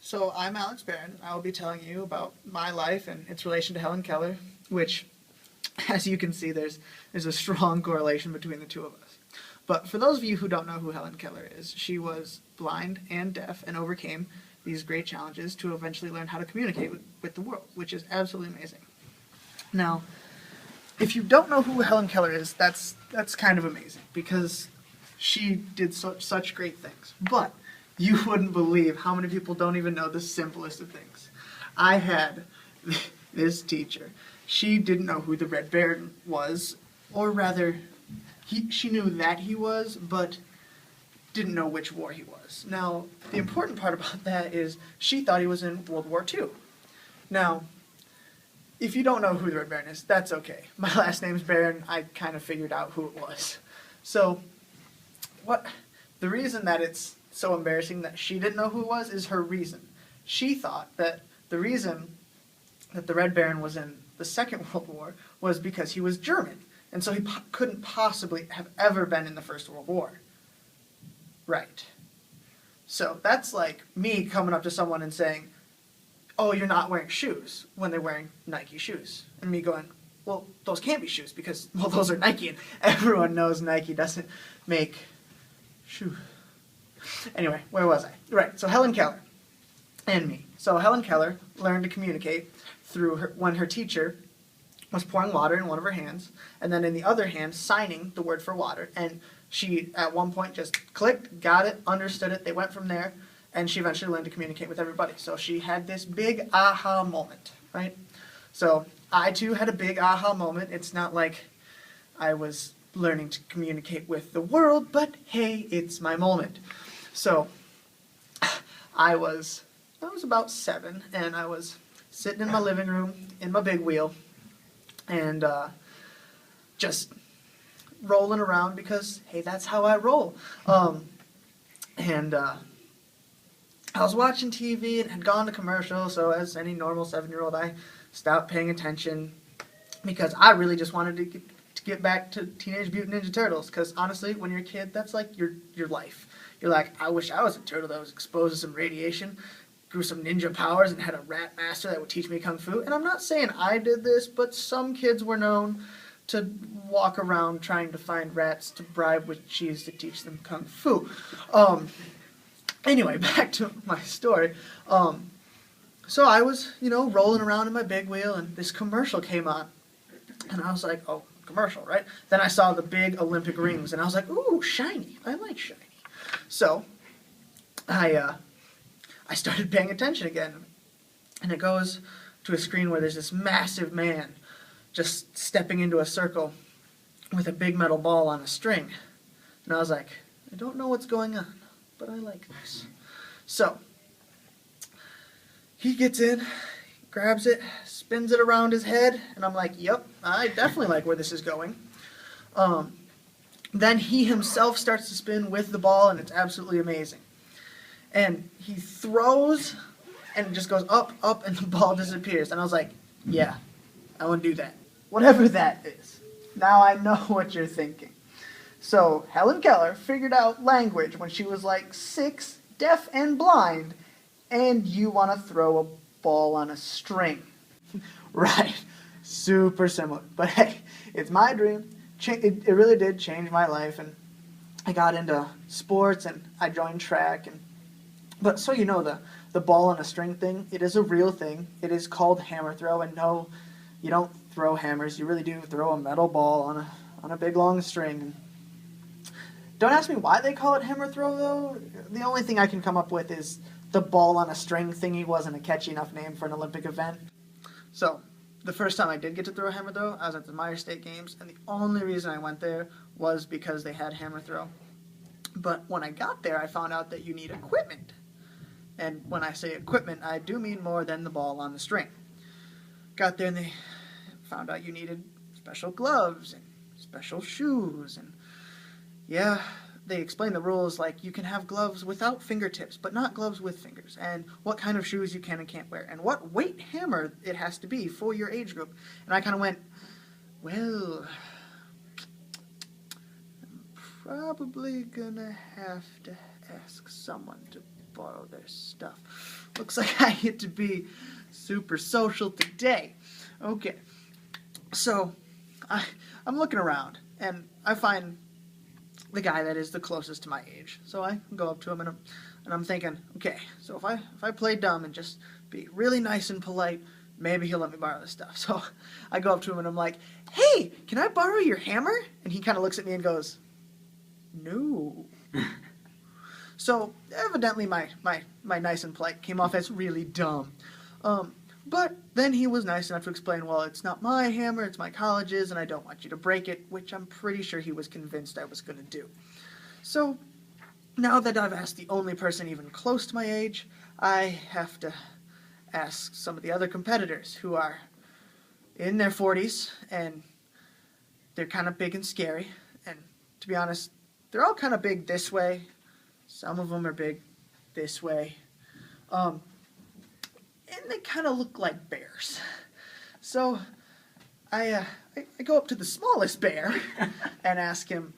So I'm Alex Barron, and I will be telling you about my life and its relation to Hellen Keller, which, as you can see, there's a strong correlation between the two of us. But for those of you who don't know who Hellen Keller is, she was blind and deaf and overcame these great challenges to eventually learn how to communicate with the world, which is absolutely amazing. Now, if you don't know who Hellen Keller is, that's kind of amazing, because she did such great things. But you wouldn't believe how many people don't even know the simplest of things. I had this teacher. She didn't know who the Red Baron was, or rather, she knew that he was, but didn't know which war he was. Now, the important part about that is she thought he was in World War II. Now, if you don't know who the Red Baron is, that's okay. My last name's Barron. I kind of figured out who it was. So, the reason that it's so embarrassing that she didn't know who it was is her reason. She thought that the reason that the Red Baron was in the Second World War was because he was German, and so he couldn't possibly have ever been in the First World War. Right. So that's like me coming up to someone and saying, "Oh, you're not wearing shoes," when they're wearing Nike shoes. And me going, "Well, those can't be shoes because, well, those are Nike, and everyone knows Nike doesn't make shoes." Anyway, where was I? Right, so Hellen Keller and me. So Hellen Keller learned to communicate through when her teacher was pouring water in one of her hands, and then in the other hand signing the word for water. And she, at one point, just clicked, got it, understood it. They went from there, and she eventually learned to communicate with everybody. So she had this big aha moment, right? So I, too, had a big aha moment. It's not like I was learning to communicate with the world, but hey, it's my moment. So I was about 7, and I was sitting in my living room in my big wheel, and just rolling around because, hey, that's how I roll. And I was watching TV and had gone to commercial, so as any normal 7-year-old, I stopped paying attention because I really just wanted to get back to Teenage Mutant Ninja Turtles, because honestly, when you're a kid, that's like your life. You're like, I wish I was a turtle that was exposed to some radiation, grew some ninja powers, and had a rat master that would teach me kung fu. And I'm not saying I did this, but some kids were known to walk around trying to find rats to bribe with cheese to teach them kung fu. Anyway, back to my story. So I was, rolling around in my big wheel, and this commercial came on. And I was like, oh, commercial, right? Then I saw the big Olympic rings, and I was like, ooh, shiny. I like shiny. So I started paying attention again, and it goes to a screen where there's this massive man just stepping into a circle with a big metal ball on a string. And I was like, I don't know what's going on, but I like this. So he gets in, grabs it, spins it around his head, and I'm like, yep, I definitely like where this is going. Then he himself starts to spin with the ball, and it's absolutely amazing. And he throws, and it just goes up, up, and the ball disappears. And I was like, yeah, I want to do that. Whatever that is. Now I know what you're thinking. So Hellen Keller figured out language when she was like 6, deaf and blind, and you want to throw a ball on a string. Right. Super similar. But hey, it's my dream. It really did change my life, and I got into sports, and I joined track. But so you know, the ball on a string thing, it is a real thing. It is called hammer throw, and no, you don't throw hammers. You really do throw a metal ball on a big long string. Don't ask me why they call it hammer throw, though. The only thing I can come up with is the ball on a string thingy wasn't a catchy enough name for an Olympic event. So the first time I did get to throw a hammer throw, I was at the Meyer State Games, and the only reason I went there was because they had hammer throw. But when I got there, I found out that you need equipment. And when I say equipment, I do mean more than the ball on the string. Got there, and they found out you needed special gloves and special shoes. And yeah, they explained the rules, like you can have gloves without fingertips, but not gloves with fingers, and what kind of shoes you can and can't wear, and what weight hammer it has to be for your age group. And I kind of went, well, I'm probably gonna have to ask someone to borrow their stuff. Looks like I get to be super social today. Okay, so I'm looking around, and I find the guy that is the closest to my age. So I go up to him, and I'm thinking, okay, so if I play dumb and just be really nice and polite, maybe he'll let me borrow this stuff. So I go up to him, and I'm like, hey, can I borrow your hammer? And he kind of looks at me and goes, no. So evidently my nice and polite came off as really dumb. But then he was nice enough to explain, well, it's not my hammer, it's my college's, and I don't want you to break it, which I'm pretty sure he was convinced I was going to do. So now that I've asked the only person even close to my age, I have to ask some of the other competitors who are in their 40s, and they're kind of big and scary. And to be honest, they're all kind of big this way. Some of them are big this way. And they kind of look like bears. So I go up to the smallest bear and ask him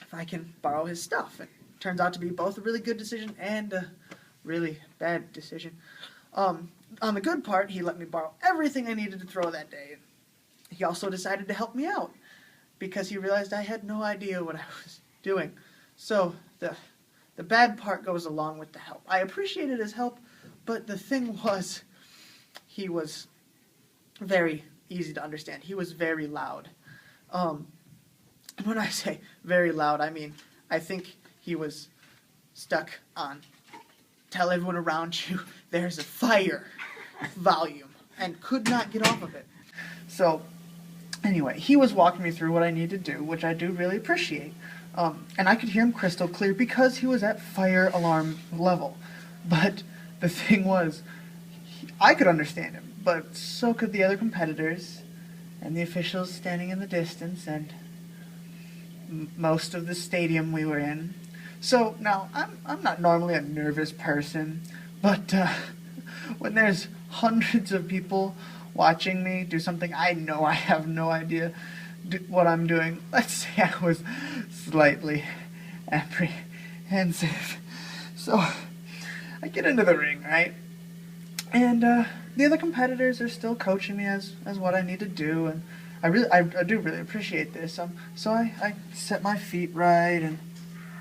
if I can borrow his stuff. It turns out to be both a really good decision and a really bad decision. On the good part, he let me borrow everything I needed to throw that day. He also decided to help me out because he realized I had no idea what I was doing. So the bad part goes along with the help. I appreciated his help, but the thing was, he was very easy to understand. He was very loud. And when I say very loud, I mean, I think he was stuck on tell everyone around you there's a fire volume and could not get off of it. So anyway, he was walking me through what I need to do, which I do really appreciate. And I could hear him crystal clear because he was at fire alarm level. But the thing was, I could understand him, but so could the other competitors and the officials standing in the distance and most of the stadium we were in. So now, I'm not normally a nervous person, but when there's hundreds of people watching me do something I know I have no idea what I'm doing, let's say I was slightly apprehensive. So I get into the ring, right? And the other competitors are still coaching me as what I need to do, and I do really appreciate this. So I set my feet right, and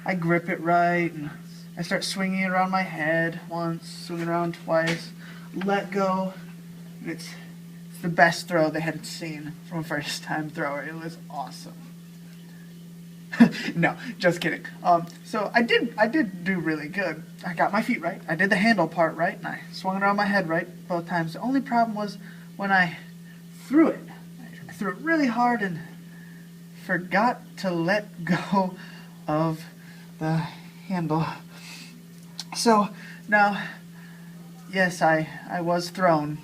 I grip it right, and I start swinging it around my head once, swing it around twice, let go. And it's the best throw they had seen from a first-time thrower. It was awesome. No, just kidding. So I did do really good. I got my feet right. I did the handle part right, and I swung it around my head right both times. The only problem was when I threw it. I threw it really hard and forgot to let go of the handle. So now, yes, I was thrown,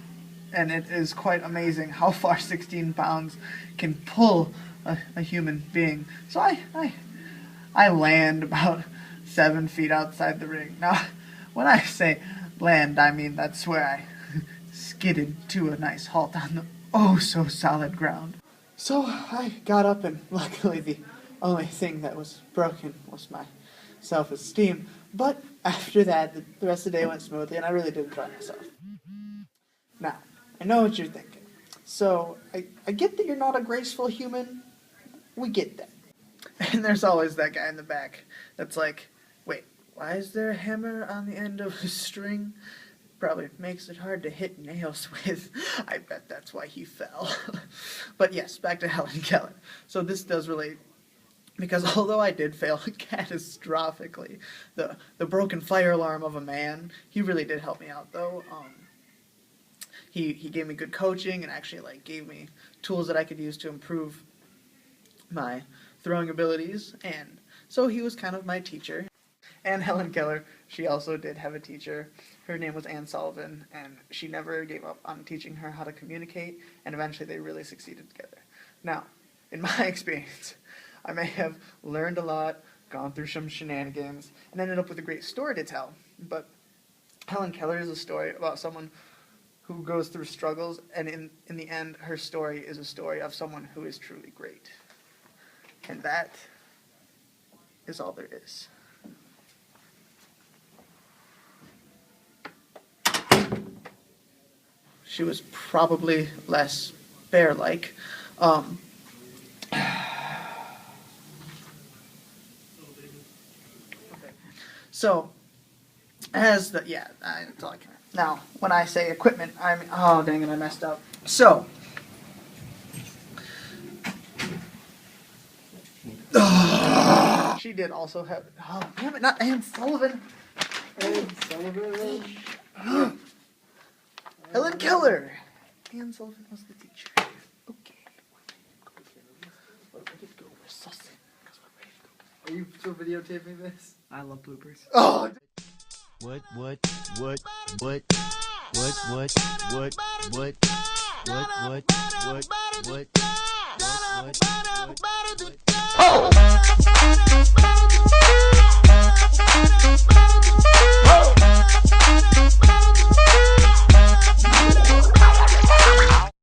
and it is quite amazing how far 16 pounds can pull a human being. So I land about 7 feet outside the ring. Now, when I say land, I mean that's where I skidded to a nice halt on the oh-so-solid ground. So I got up, and luckily the only thing that was broken was my self-esteem. But after that, the rest of the day went smoothly, and I really did enjoy myself. Now, I know what you're thinking. So, I get that you're not a graceful human. We get that. And there's always that guy in the back that's like, wait, why is there a hammer on the end of a string? Probably makes it hard to hit nails with. I bet that's why he fell. But yes, back to Hellen Keller. So this does relate, because although I did fail catastrophically, the broken fire alarm of a man, he really did help me out though. He gave me good coaching and actually gave me tools that I could use to improve my throwing abilities, and so he was kind of my teacher. And Hellen Keller, she also did have a teacher. Her name was Ann Sullivan, and she never gave up on teaching her how to communicate, and eventually they really succeeded together. Now, in my experience, I may have learned a lot, gone through some shenanigans, and ended up with a great story to tell, but Hellen Keller is a story about someone who goes through struggles, and in the end, her story is a story of someone who is truly great. And that is all there is. She was probably less bear-like. So, that's all I can. Now, when I say equipment, oh dang it, I messed up. So, she did also have, oh damn it, not Anne Sullivan. Anne Sullivan. Hellen Keller. Anne Sullivan was the teacher. Okay. We're ready to go. We're sussing. Are you still videotaping this? I love bloopers. Oh. What? Oh!